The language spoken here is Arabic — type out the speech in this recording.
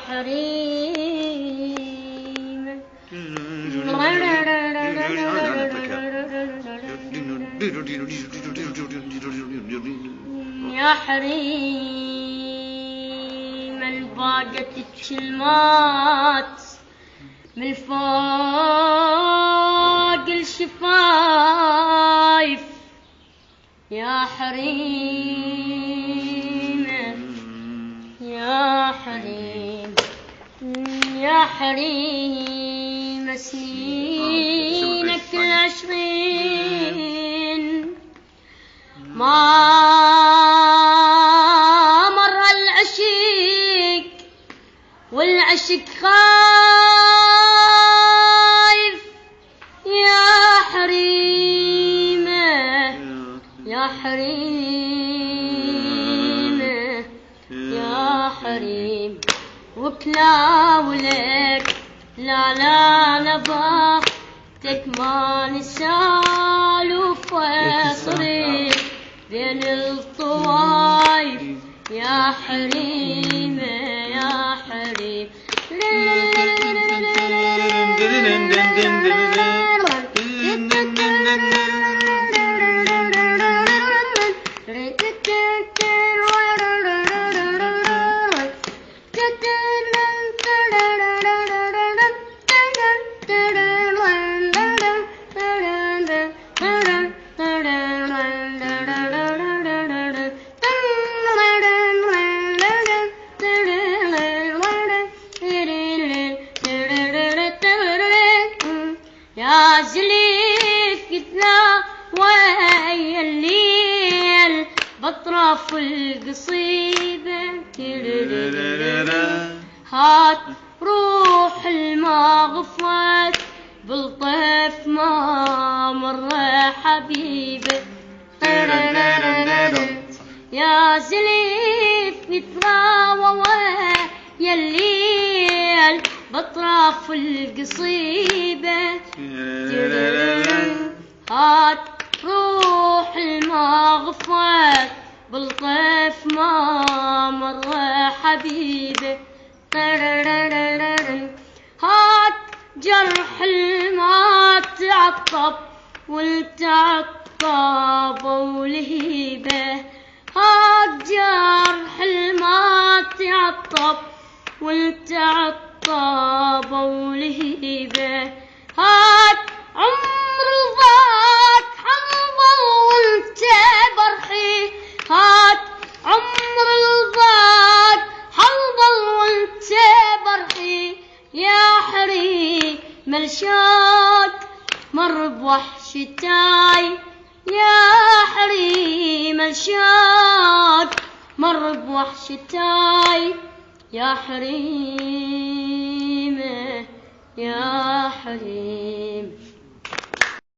حريم يا حريم الباقت الكلمات من فوق الشفايف يا حريم يا حريم يا حريم سنينك العشرين ما مر العشق والعشق خايف يا حريم يا حريم يا حريم وكلاولك لا لا لبختك ما نسالف وصريف بين الطوايف يا حريم يا حريم يا زليف كتلا ويا الليل بطرف القصيدة هات روح المغفوت بالطيف ما مر حبيبه يا زليف كتلا ويا الليل بطرف القصيبة هات روح المغفوت بالطيف ما مر حبيبه هات جرح الما تعطب والتعطب والهيبة هات جرح الما تعطب والتعطب والهيبة هات عمر ضاق حنظل وانت برحي هات عمر ضاق حنظل وانت برحي يا حريم الشوق مر بوحشتاي يا حريم الشوق مر بوحشتاي يا حريم يا حريم